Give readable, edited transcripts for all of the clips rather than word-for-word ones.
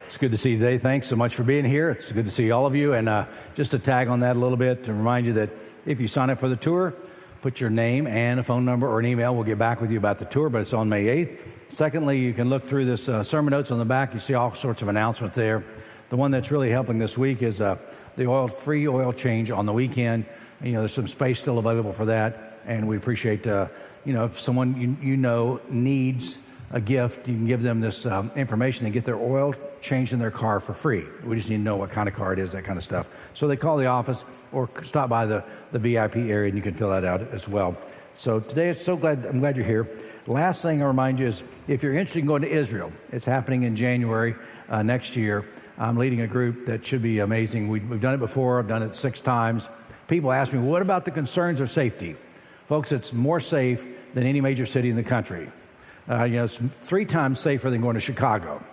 It's good to see you today. Thanks so much for being here. It's good to see all of you. And just to tag on that a little bit, to remind you that if you sign up for the tour, put your name and a phone number or an email. We'll get back with you about the tour, but it's on May 8th. Secondly, you can look through this sermon notes on the back. You see all sorts of announcements there. The one that's really helping this week is the free oil change on the weekend. There's some space still available for that, and we appreciate, if someone you know needs a gift, you can give them this information and get their oil changed in their car for free. We just need to know what kind of car it is, that kind of stuff. So they call the office or stop by the VIP area, and you can fill that out as well. So today, I'm glad you're here. Last thing I'll remind you is if you're interested in going to Israel, it's happening in January next year. I'm leading a group that should be amazing. We've done it before. I've done it 6 times. People ask me, what about the concerns of safety? Folks, it's more safe than any major city in the country. It's 3 times safer than going to Chicago.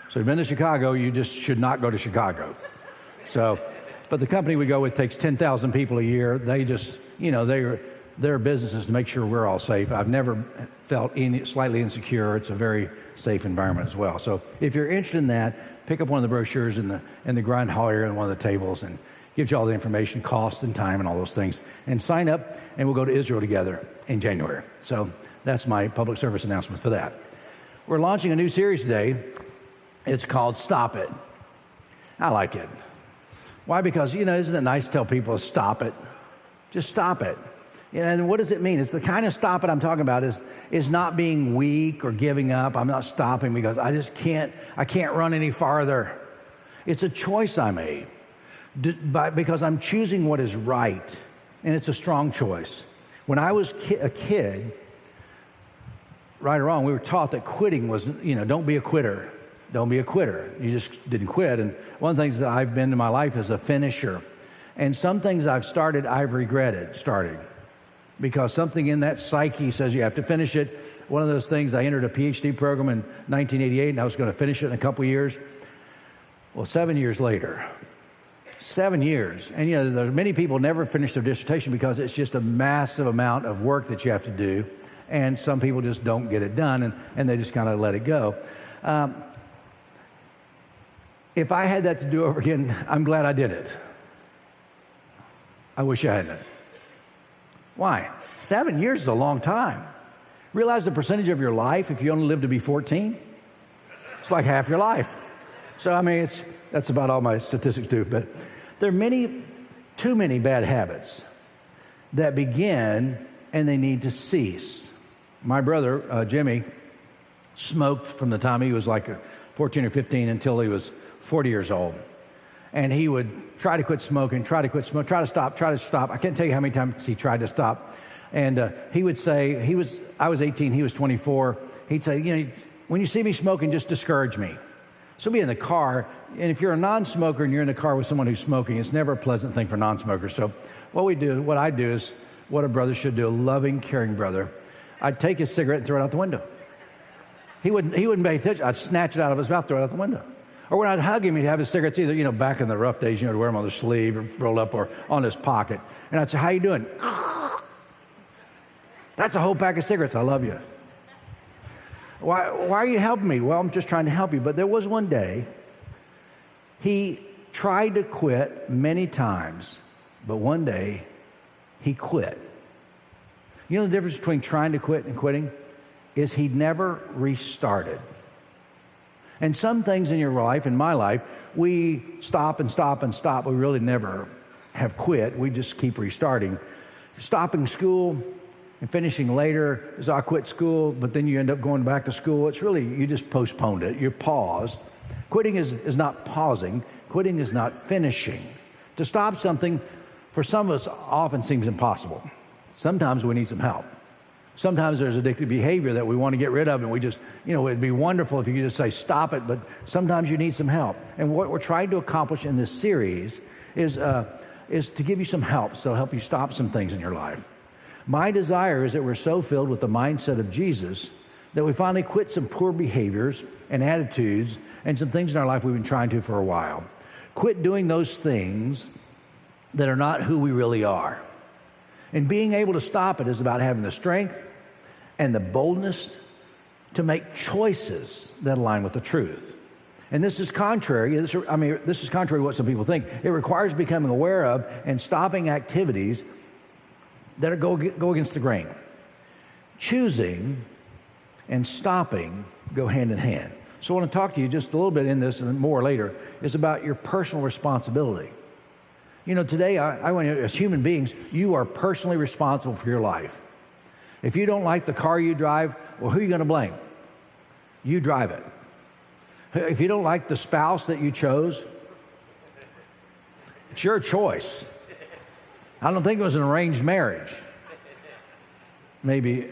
So if you've been to Chicago, you just should not go to Chicago. But the company we go with takes 10,000 people a year. They just, their business is to make sure we're all safe. I've never felt slightly insecure. It's a very safe environment as well. So if you're interested in that, pick up one of the brochures in the grind hall area on one of the tables, and gives you all the information, cost and time and all those things. And sign up, and we'll go to Israel together in January. So that's my public service announcement for that. We're launching a new series today. It's called Stop It. I like it. Why? Because, isn't it nice to tell people, stop it? Just stop it. And what does it mean? It's the kind of stop it I'm talking about is not being weak or giving up. I'm not stopping because I can't run any farther. It's a choice I made because I'm choosing what is right. And it's a strong choice. When I was a kid, right or wrong, we were taught that quitting was, don't be a quitter. Don't be a quitter. You just didn't quit. And one of the things that I've been in my life is a finisher. And some things I've started, I've regretted starting. Because something in that psyche says you have to finish it. One of those things, I entered a PhD program in 1988, and I was going to finish it in a couple years. Well, 7 years later, 7 years. And, there are many people never finish their dissertation because it's just a massive amount of work that you have to do. And some people just don't get it done, and they just kind of let it go. If I had that to do over again, I'm glad I did it. I wish I hadn't. Why? 7 years is a long time. Realize the percentage of your life, if you only live to be 14, it's like half your life. So, that's about all my statistics do. But there are too many bad habits that begin and they need to cease. My brother, Jimmy, smoked from the time he was like 14 or 15 until he was 40 years old. And he would try to quit smoking, try to stop. I can't tell you how many times he tried to stop. And he would say, I was 18, he was 24. He'd say, when you see me smoking, just discourage me. So be in the car, and if you're a non-smoker and you're in the car with someone who's smoking, it's never a pleasant thing for non-smokers. So what I do is what a brother should do, a loving, caring brother. I'd take his cigarette and throw it out the window. He wouldn't pay attention. I'd snatch it out of his mouth, throw it out the window. Or when I'd hug him, he'd have his cigarettes either, back in the rough days, to wear them on the sleeve or rolled up or on his pocket. And I'd say, how you doing? That's a whole pack of cigarettes. I love you. Why are you helping me? Well, I'm just trying to help you. But there was one day, he tried to quit many times, but one day he quit. The difference between trying to quit and quitting is he never restarted. And some things in your life, in my life, we stop and stop and stop. We really never have quit. We just keep restarting. Stopping school and finishing later is I quit school, but then you end up going back to school. It's really, you just postponed it. You paused. Quitting is not pausing. Quitting is not finishing. To stop something, for some of us, often seems impossible. Sometimes we need some help. Sometimes there's addictive behavior that we want to get rid of, and we just, it'd be wonderful if you could just say, stop it, but sometimes you need some help. And what we're trying to accomplish in this series is to give you some help, so help you stop some things in your life. My desire is that we're so filled with the mindset of Jesus that we finally quit some poor behaviors and attitudes and some things in our life we've been trying to for a while. Quit doing those things that are not who we really are. And being able to stop it is about having the strength and the boldness to make choices that align with the truth. And this is contrary. This is contrary to what some people think. It requires becoming aware of and stopping activities that go against the grain. Choosing and stopping go hand in hand. So I want to talk to you just a little bit in this and more later is about your personal responsibility. You know, today, I want you, as human beings, you are personally responsible for your life. If you don't like the car you drive, well, who are you going to blame? You drive it. If you don't like the spouse that you chose, it's your choice. I don't think it was an arranged marriage. Maybe.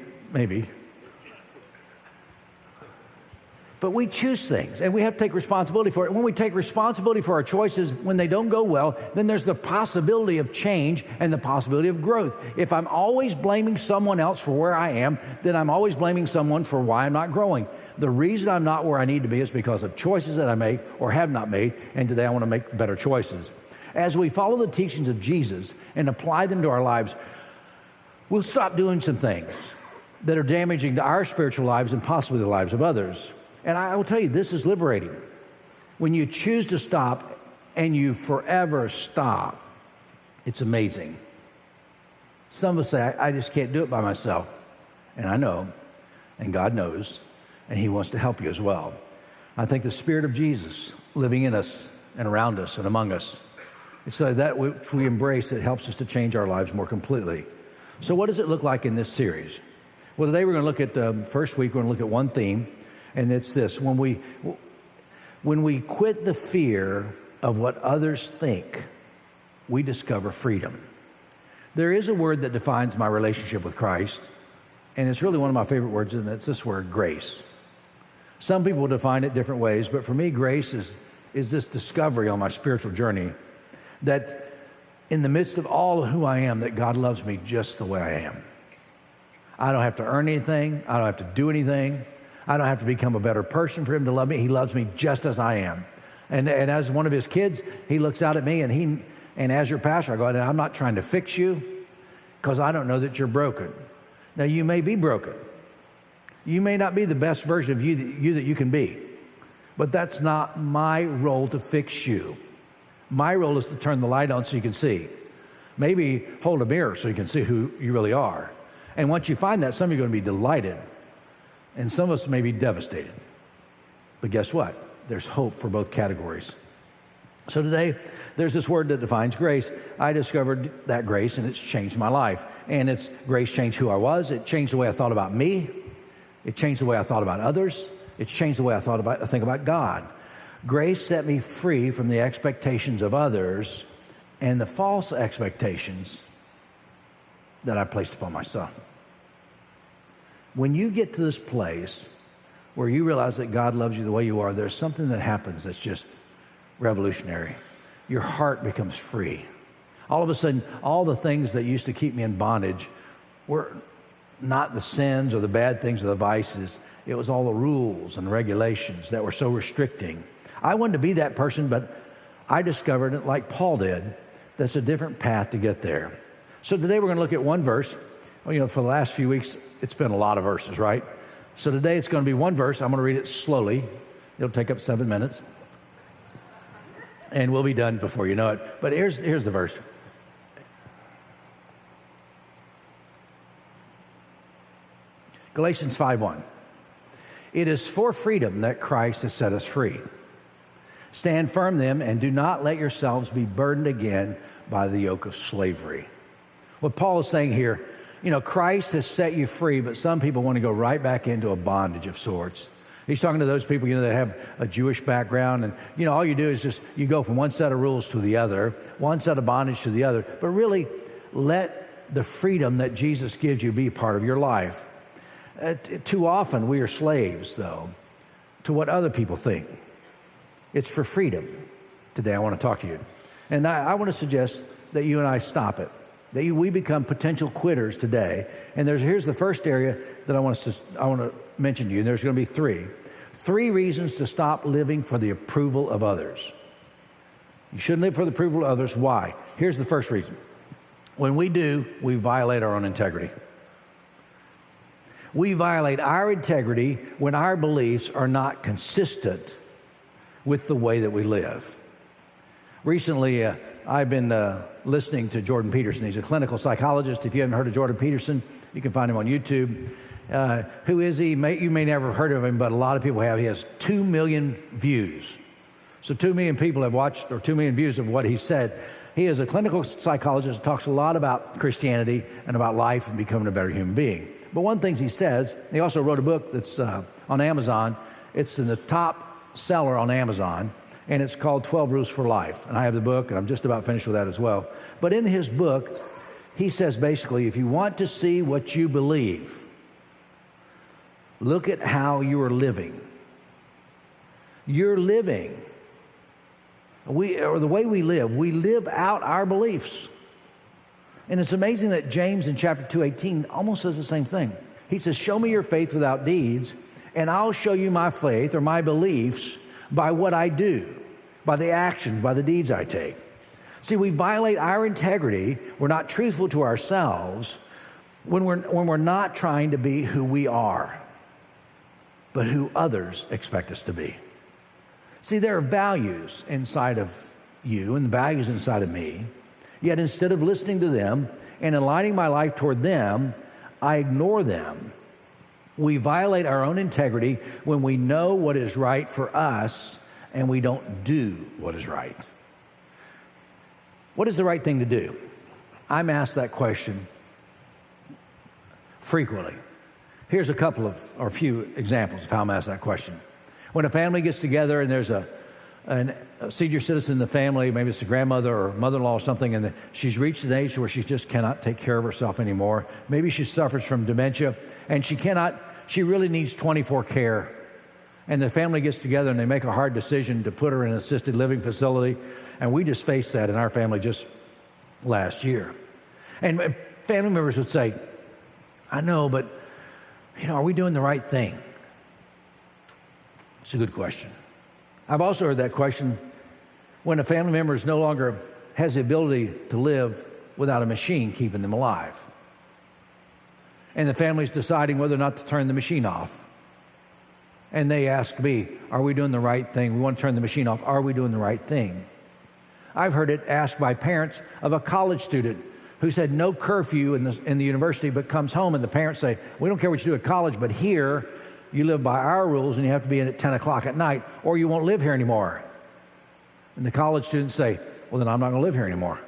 But we choose things, and we have to take responsibility for it. When we take responsibility for our choices, when they don't go well, then there's the possibility of change and the possibility of growth. If I'm always blaming someone else for where I am, then I'm always blaming someone for why I'm not growing. The reason I'm not where I need to be is because of choices that I make or have not made, and today I want to make better choices. As we follow the teachings of Jesus and apply them to our lives, we'll stop doing some things that are damaging to our spiritual lives and possibly the lives of others. And I will tell you, this is liberating. When you choose to stop and you forever stop, it's amazing. Some of us say, I just can't do it by myself. And I know, and God knows, and He wants to help you as well. I think the Spirit of Jesus living in us and around us and among us, it's that which we embrace that helps us to change our lives more completely. So what does it look like in this series? Well, today we're going to look at the first week, we're going to look at one theme, and it's this. When we quit the fear of what others think, we discover freedom. There is a word that defines my relationship with Christ, and it's really one of my favorite words, and it's this word, grace. Some people define it different ways, but for me, grace is this discovery on my spiritual journey that in the midst of all of who I am, that God loves me just the way I am. I don't have to earn anything. I don't have to do anything. I don't have to become a better person for Him to love me. He loves me just as I am. And as one of His kids, He looks out at me, and as your pastor, I go, I'm not trying to fix you because I don't know that you're broken. Now, you may be broken. You may not be the best version of you that you can be. But that's not my role to fix you. My role is to turn the light on so you can see. Maybe hold a mirror so you can see who you really are. And once you find that, some of you are going to be delighted. And some of us may be devastated. But guess what? There's hope for both categories. So today, there's this word that defines grace. I discovered that grace, and it's changed my life. And it's grace changed who I was. It changed the way I thought about me. It changed the way I thought about others. It's changed the way I think about God. Grace set me free from the expectations of others and the false expectations that I placed upon myself. When you get to this place where you realize that God loves you the way you are, there's something that happens that's just revolutionary. Your heart becomes free. All of a sudden, all the things that used to keep me in bondage were not the sins or the bad things or the vices. It was all the rules and regulations that were so restricting. I wanted to be that person, but I discovered it like Paul did. That's a different path to get there. So today we're going to look at one verse. Well, you know, for the last few weeks, it's been a lot of verses, right? So today it's going to be one verse. I'm going to read it slowly. It'll take up 7 minutes. And we'll be done before you know it. But here's the verse. Galatians 5:1. It is for freedom that Christ has set us free. Stand firm then, and do not let yourselves be burdened again by the yoke of slavery. What Paul is saying here, you know, Christ has set you free, but some people want to go right back into a bondage of sorts. He's talking to those people, you know, that have a Jewish background, and, you know, all you do is just, you go from one set of rules to the other, one set of bondage to the other, but really let the freedom that Jesus gives you be a part of your life. Too often we are slaves, though, to what other people think. It's for freedom. Today I want to talk to you. And I want to suggest that you and I stop it. That we become potential quitters today. And here's the first area that I want to mention to you. And there's going to be three. 3 reasons to stop living for the approval of others. You shouldn't live for the approval of others. Why? Here's the first reason. When we do, we violate our own integrity. We violate our integrity when our beliefs are not consistent with the way that we live. Recently, I've been listening to Jordan Peterson. He's a clinical psychologist. If you haven't heard of Jordan Peterson, you can find him on YouTube. Who is he? You may never have heard of him, but a lot of people have. He has 2 million views. So 2 million people have watched, or 2 million views of what he said. He is a clinical psychologist, talks a lot about Christianity and about life and becoming a better human being. But one of the things he says, he also wrote a book that's on Amazon. It's in the top seller on Amazon, and it's called 12 Rules for Life. And I have the book, and I'm just about finished with that as well. But in his book, he says basically, if you want to see what you believe, look at how you are living. You're living. Or the way we live out our beliefs. And it's amazing that James in chapter 2:18 almost says the same thing. He says, show me your faith without deeds, and I'll show you my faith or my beliefs by what I do, by the actions, by the deeds I take. See, we violate our integrity. We're not truthful to ourselves when we're not trying to be who we are, but who others expect us to be. See, there are values inside of you and values inside of me, yet instead of listening to them and aligning my life toward them, I ignore them. We violate our own integrity when we know what is right for us and we don't do what is right. What is the right thing to do? I'm asked that question frequently. Here's a few examples of how I'm asked that question. When a family gets together and there's a senior citizen in the family, maybe it's a grandmother or mother-in-law or something, and she's reached an age where she just cannot take care of herself anymore. Maybe she suffers from dementia, and she really needs 24 care. And the family gets together and they make a hard decision to put her in an assisted living facility. And we just faced that in our family just last year. And family members would say, I know, but are we doing the right thing? It's a good question. I've also heard that question when a family member is no longer has the ability to live without a machine keeping them alive. And the family's deciding whether or not to turn the machine off. And they ask me, are we doing the right thing? We want to turn the machine off. Are we doing the right thing? I've heard it asked by parents of a college student who said no curfew in the university, but comes home and the parents say, we don't care what you do at college, but here you live by our rules and you have to be in at 10 o'clock at night or you won't live here anymore. And the college students say, well, then I'm not going to live here anymore.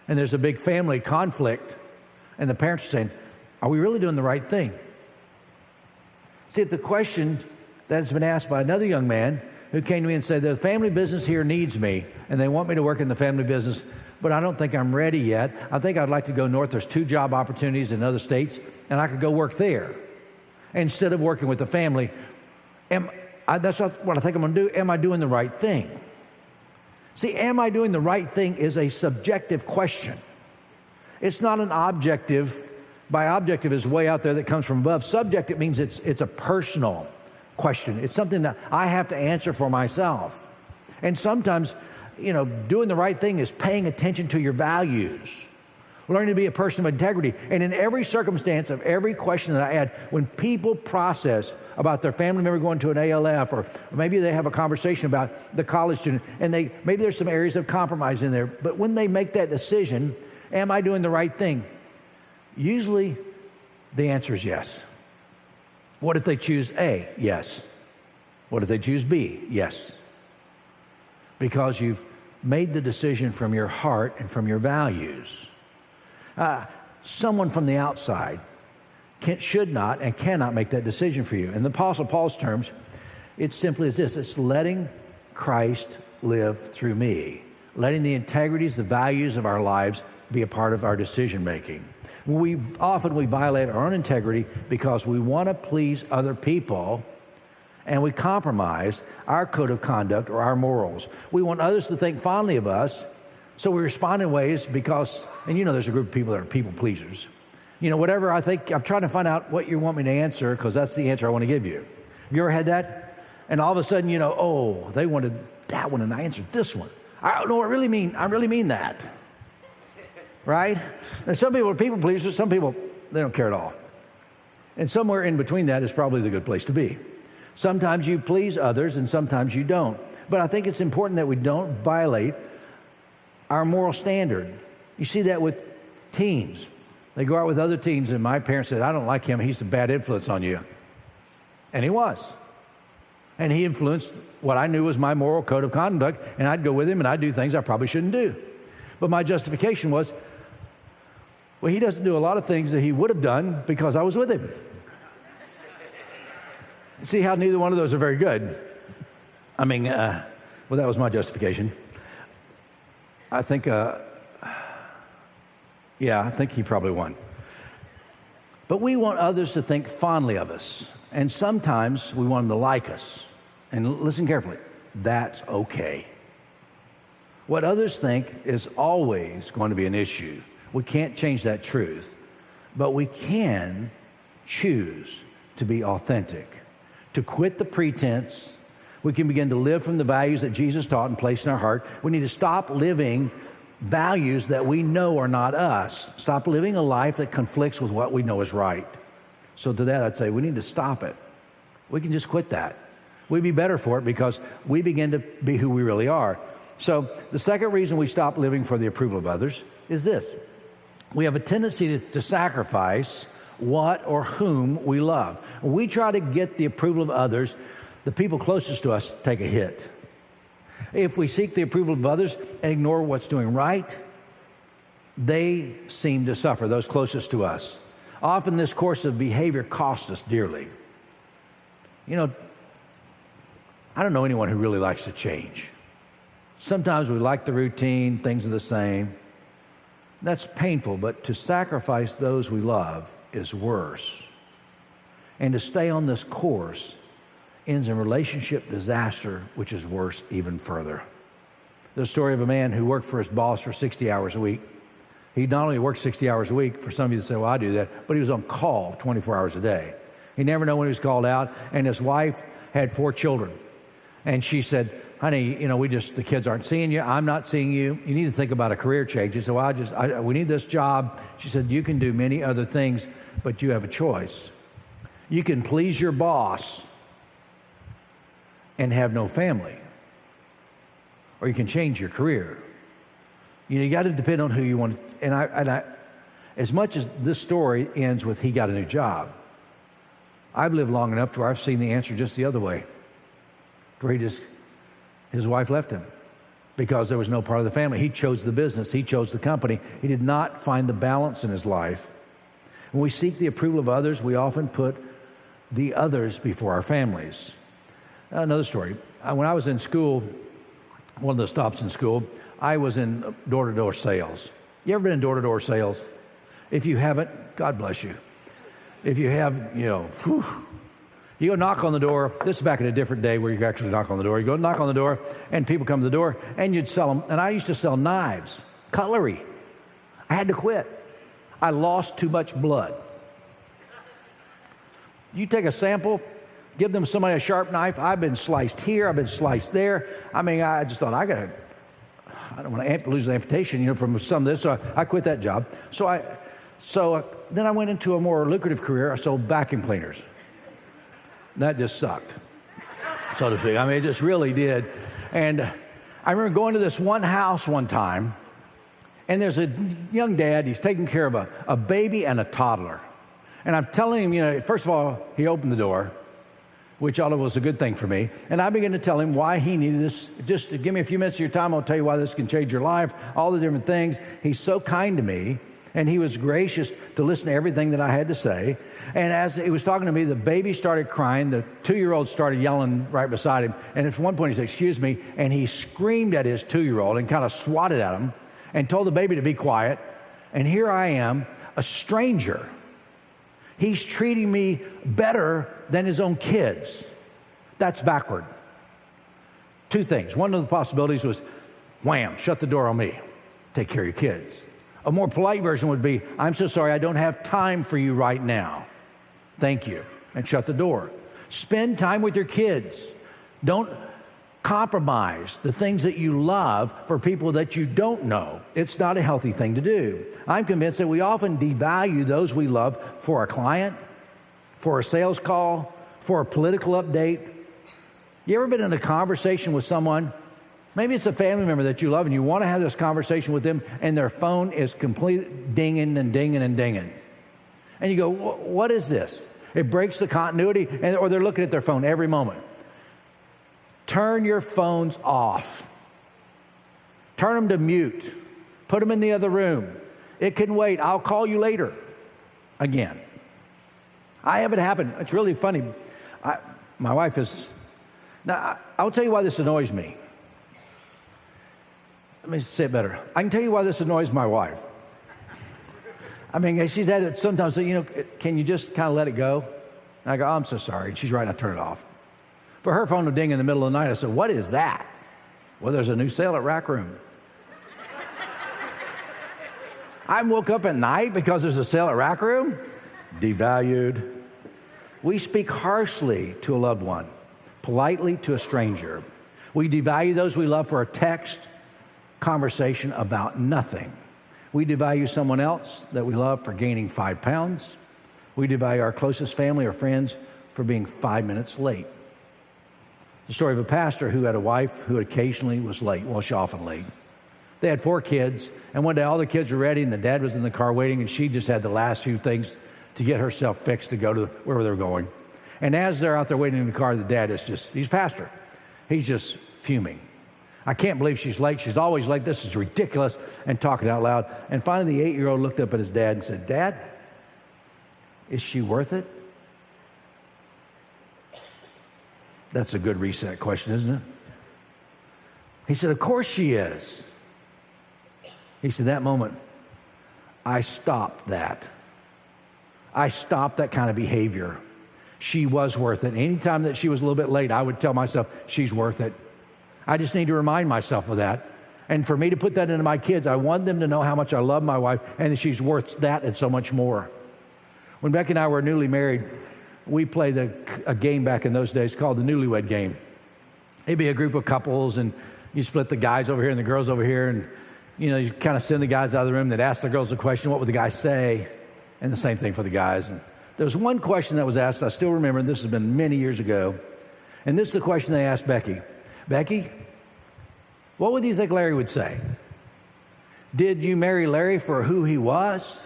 And there's a big family conflict and the parents are saying, are we really doing the right thing? See, if the question that has been asked by another young man who came to me and said, the family business here needs me and they want me to work in the family business, but I don't think I'm ready yet. I think I'd like to go north. There's 2 job opportunities in other states and I could go work there. Instead of working with the family, that's what I think I'm going to do. Am I doing the right thing? See, am I doing the right thing is a subjective question. It's not an objective. By objective is way out there that comes from above. Subjective means it's a personal question. It's something that I have to answer for myself. And sometimes, doing the right thing is paying attention to your values. Learning to be a person of integrity. And in every circumstance of every question that I add, when people process about their family member going to an ALF, or maybe they have a conversation about the college student, and maybe there's some areas of compromise in there, but when they make that decision, am I doing the right thing? Usually the answer is yes. What if they choose A? Yes. What if they choose B? Yes. Because you've made the decision from your heart and from your values. Someone from the outside should not and cannot make that decision for you. In the Apostle Paul's terms, it simply is this. It's letting Christ live through me. Letting the integrities, the values of our lives be a part of our decision making. We violate our own integrity because we want to please other people and we compromise our code of conduct or our morals. We want others to think fondly of us. So we respond in ways because, and there's a group of people that are people pleasers. Whatever I think, I'm trying to find out what you want me to answer because that's the answer I want to give you. Have you ever had that? And all of a sudden, they wanted that one and I answered this one. I don't know what I really mean. I really mean that. Right? And some people are people pleasers. Some people, they don't care at all. And somewhere in between that is probably the good place to be. Sometimes you please others and sometimes you don't. But I think it's important that we don't violate our moral standard. You see that with teens. They go out with other teens, and my parents said, I don't like him. He's a bad influence on you. And he was. And he influenced what I knew was my moral code of conduct, and I'd go with him, and I'd do things I probably shouldn't do. But my justification was, well, he doesn't do a lot of things that he would have done because I was with him. See how neither one of those are very good? I mean, well, that was my justification. I think he probably won. But we want others to think fondly of us. And sometimes we want them to like us. And listen carefully, that's okay. What others think is always going to be an issue. We can't change that truth. But we can choose to be authentic, to quit the pretense. We can begin to live from the values that Jesus taught and placed in our heart. We need to stop living values that we know are not us. Stop living a life that conflicts with what we know is right. So to that, I'd say we need to stop it. We can just quit that. We'd be better for it because we begin to be who we really are. So the second reason we stop living for the approval of others is this. We have a tendency to sacrifice what or whom we love. When we try to get the approval of others, the people closest to us take a hit. If we seek the approval of others and ignore what's doing right, they seem to suffer, those closest to us. Often this course of behavior costs us dearly. You know, I don't know anyone who really likes to change. Sometimes we like the routine, things are the same. That's painful, but to sacrifice those we love is worse. And to stay on this course ends in relationship disaster, which is worse even further. There's a story of a man who worked for his boss for 60 hours a week. He not only worked 60 hours a week, for some of you that say, well, I do that, but he was on call 24 hours a day. He never knew when he was called out, and his wife had 4 children. And she said, honey, you know, the kids aren't seeing you. I'm not seeing you. You need to think about a career change. He said, well, we need this job. She said, you can do many other things, but you have a choice. You can please your boss and have no family. Or you can change your career. You got to depend on who you want. And I, as much as this story ends with he got a new job, I've lived long enough to where I've seen the answer just the other way. Where his wife left him because there was no part of the family. He chose the business. He chose the company. He did not find the balance in his life. When we seek the approval of others, we often put the others before our families. Another story. When I was in school, one of the stops in school, I was in door-to-door sales. You ever been in door-to-door sales? If you haven't, God bless you. If you have, you go knock on the door. This is back in a different day where you actually knock on the door. You go knock on the door, and people come to the door, and you'd sell them. And I used to sell knives, cutlery. I had to quit. I lost too much blood. You take a sample, give them somebody a sharp knife. I've been sliced here. I've been sliced there. I mean, I just thought, I don't want to lose an amputation, from some of this. So I quit that job. So then I went into a more lucrative career. I sold vacuum cleaners. That just sucked, so to speak. I mean, it just really did. And I remember going to this one house one time, and there's a young dad. He's taking care of a baby and a toddler. And I'm telling him, first of all, he opened the door, which all of it was a good thing for me. And I began to tell him why he needed this. Just give me a few minutes of your time. I'll tell you why this can change your life, all the different things. He's so kind to me, and he was gracious to listen to everything that I had to say. And as he was talking to me, the baby started crying. The 2-year-old started yelling right beside him. And at one point he said, excuse me. And he screamed at his 2-year-old and kind of swatted at him and told the baby to be quiet. And here I am, a stranger. He's treating me better than his own kids. That's backward. 2 things. One of the possibilities was, wham, shut the door on me. Take care of your kids. A more polite version would be, I'm so sorry, I don't have time for you right now. Thank you. And shut the door. Spend time with your kids. Don't compromise the things that you love for people that you don't know. It's not a healthy thing to do. I'm convinced that we often devalue those we love for a client, for a sales call, for a political update? You ever been in a conversation with someone? Maybe it's a family member that you love and you want to have this conversation with them and their phone is completely dinging and dinging and dinging. And you go, what is this? It breaks the continuity, or they're looking at their phone every moment. Turn your phones off. Turn them to mute. Put them in the other room. It can wait. I'll call you later. Again. I have it happen. It's really funny. My wife is... Now, I'll tell you why this annoys me. Let me say it better. I can tell you why this annoys my wife. I mean, she's had it sometimes, can you just kind of let it go? And I go, I'm so sorry. And she's right, I turn it off. But her phone will ding in the middle of the night. I said, what is that? Well, there's a new sale at Rack Room. I woke up at night because there's a sale at Rack Room? Devalued. We speak harshly to a loved one, politely to a stranger. We devalue those we love for a text conversation about nothing. We devalue someone else that we love for gaining 5 pounds. We devalue our closest family or friends for being 5 minutes late. The story of a pastor who had a wife who occasionally was late. Well, she often late. They had 4 kids, and one day all the kids were ready, and the dad was in the car waiting, and she just had the last few things to get herself fixed to go to wherever they were going. And as they're out there waiting in the car, the dad is he's pastor. He's just fuming. I can't believe she's late. She's always late. This is ridiculous. And talking out loud. And finally, the 8-year-old looked up at his dad and said, Dad, is she worth it? That's a good reset question, isn't it? He said, of course she is. He said, that moment, I stopped that. I stopped that kind of behavior. She was worth it. Anytime that she was a little bit late, I would tell myself, she's worth it. I just need to remind myself of that. And for me to put that into my kids, I want them to know how much I love my wife and that she's worth that and so much more. When Becky and I were newly married, we played a game back in those days called the Newlywed Game. It'd be a group of couples, and you split the guys over here and the girls over here, and you kind of send the guys out of the room that ask the girls a question, what would the guy say? And the same thing for the guys. And there was one question that was asked, I still remember, this has been many years ago, and this is the question they asked Becky. Becky, what do you think Larry would say? Did you marry Larry for who he was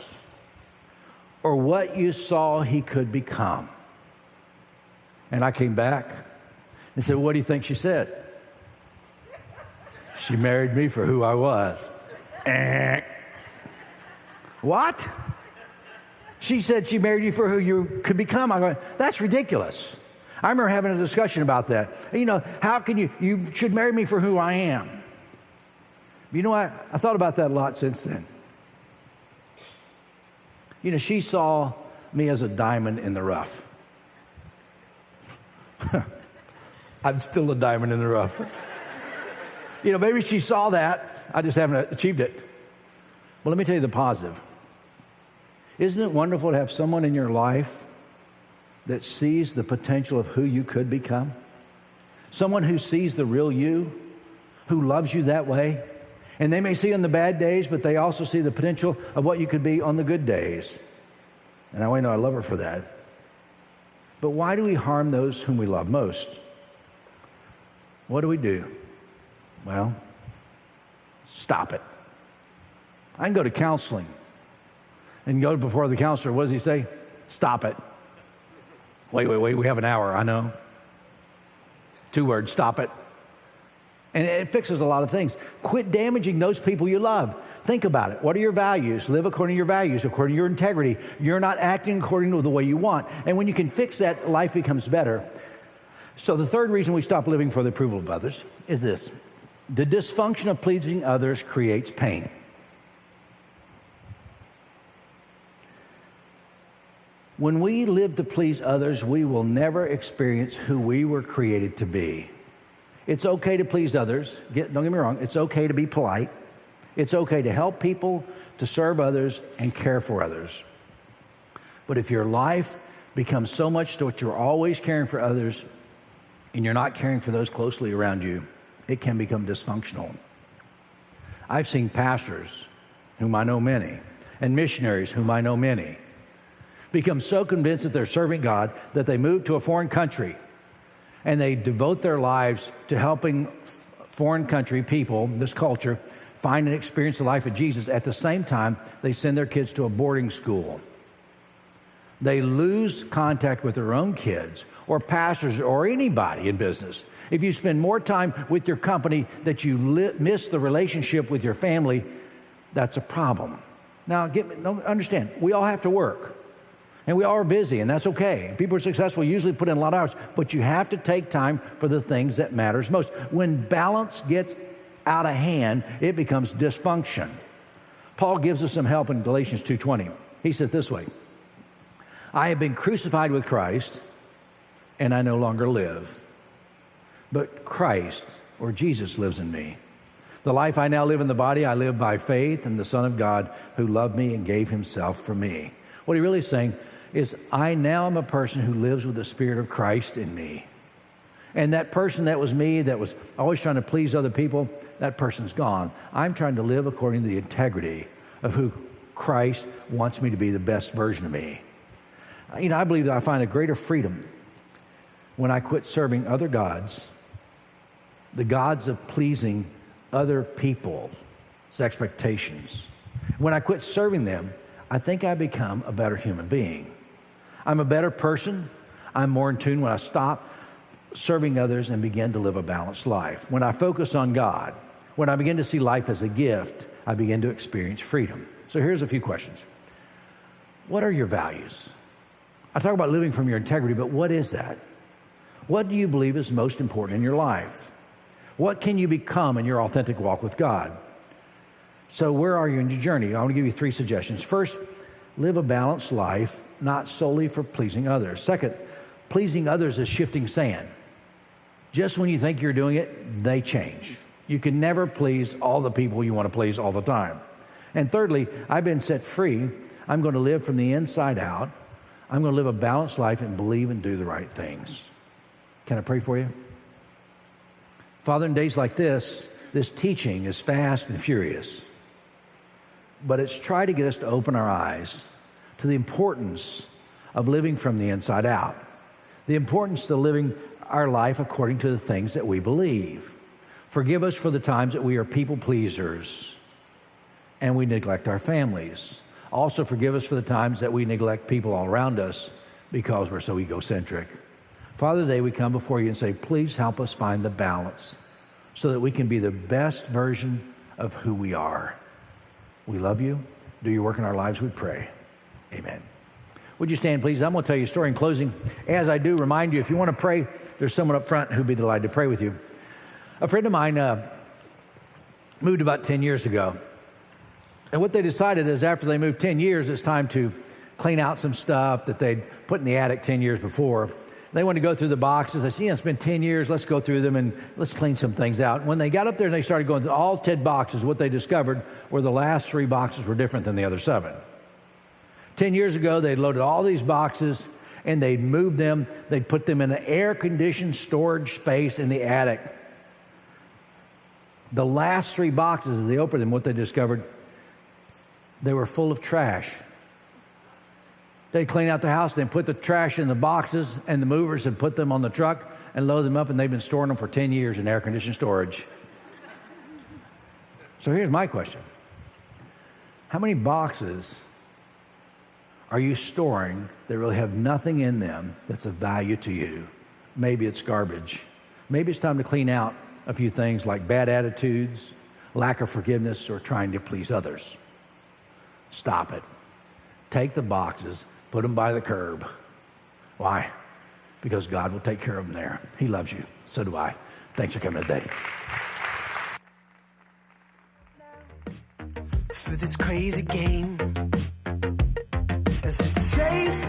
or what you saw he could become? And I came back and said, what do you think she said? She married me for who I was. What? She said she married you for who you could become. I go, that's ridiculous. I remember having a discussion about that. How can you should marry me for who I am. You know what? I thought about that a lot since then. She saw me as a diamond in the rough. I'm still a diamond in the rough. Maybe she saw that. I just haven't achieved it. But let me tell you the positive. Isn't it wonderful to have someone in your life that sees the potential of who you could become? Someone who sees the real you, who loves you that way. And they may see on the bad days, but they also see the potential of what you could be on the good days. And I know I love her for that. But why do we harm those whom we love most? What do we do? Well, stop it. I can go to counseling and go before the counselor. What does he say? Stop it. Wait, we have an hour, I know. 2 words, stop it. And it fixes a lot of things. Quit damaging those people you love. Think about it. What are your values? Live according to your values, according to your integrity. You're not acting according to the way you want. And when you can fix that, life becomes better. So the third reason we stop living for the approval of others is this. The dysfunction of pleasing others creates pain. When we live to please others, we will never experience who we were created to be. It's okay to please others. Don't get me wrong. It's okay to be polite. It's okay to help people, to serve others, and care for others. But if your life becomes so much to what you're always caring for others and you're not caring for those closely around you, it can become dysfunctional. I've seen pastors, whom I know many, and missionaries, whom I know many, become so convinced that they're serving God that they move to a foreign country and they devote their lives to helping foreign country people, this culture, find and experience the life of Jesus. At the same time, they send their kids to a boarding school. They lose contact with their own kids or pastors or anybody in business. If you spend more time with your company that you miss the relationship with your family, that's a problem. Now, understand, we all have to work. And we all are busy, and that's okay. People are successful usually put in a lot of hours, but you have to take time for the things that matters most. When balance gets out of hand, it becomes dysfunction. Paul gives us some help in Galatians 2:20. He says this way, I have been crucified with Christ, and I no longer live. But Christ, or Jesus, lives in me. The life I now live in the body, I live by faith in the Son of God who loved me and gave himself for me. What he really is saying is, I now am a person who lives with the Spirit of Christ in me. And that person that was me, that was always trying to please other people, that person's gone. I'm trying to live according to the integrity of who Christ wants me to be, the best version of me. I believe that I find a greater freedom when I quit serving other gods, the gods of pleasing other people's expectations. When I quit serving them, I think I become a better human being. I'm a better person. I'm more in tune when I stop serving others and begin to live a balanced life. When I focus on God, when I begin to see life as a gift, I begin to experience freedom. So here's a few questions. What are your values? I talk about living from your integrity, but what is that? What do you believe is most important in your life? What can you become in your authentic walk with God? So where are you in your journey? I want to give you 3 suggestions. First, live a balanced life, not solely for pleasing others. Second, pleasing others is shifting sand. Just when you think you're doing it, they change. You can never please all the people you want to please all the time. And thirdly, I've been set free. I'm going to live from the inside out. I'm going to live a balanced life and believe and do the right things. Can I pray for you? Father, in days like this teaching is fast and furious. But it's try to get us to open our eyes to the importance of living from the inside out. The importance of living our life according to the things that we believe. Forgive us for the times that we are people pleasers and we neglect our families. Also forgive us for the times that we neglect people all around us because we're so egocentric. Father, today we come before you and say, please help us find the balance so that we can be the best version of who we are. We love you. Do your work in our lives, we pray. Amen. Would you stand, please? I'm going to tell you a story in closing. As I do, remind you, if you want to pray, there's someone up front who'd be delighted to pray with you. A friend of mine moved about 10 years ago. And what they decided is after they moved 10 years, it's time to clean out some stuff that they'd put in the attic 10 years before. They wanted to go through the boxes. I said, it's been 10 years. Let's go through them and let's clean some things out. When they got up there and they started going through all 10 boxes, what they discovered were the last 3 boxes were different than the other 7. 10 years ago, they'd loaded all these boxes and they'd moved them. They'd put them in an air-conditioned storage space in the attic. The last 3 boxes, as they opened them, what they discovered, they were full of trash. They'd clean out the house, then put the trash in the boxes, and the movers had put them on the truck and load them up, and they've been storing them for 10 years in air-conditioned storage. So here's my question. How many boxes are you storing that really have nothing in them that's of value to you? Maybe it's garbage. Maybe it's time to clean out a few things like bad attitudes, lack of forgiveness, or trying to please others. Stop it. Take the boxes, put them by the curb. Why? Because God will take care of them there. He loves you. So do I. Thanks for coming today. For this crazy game, is it safe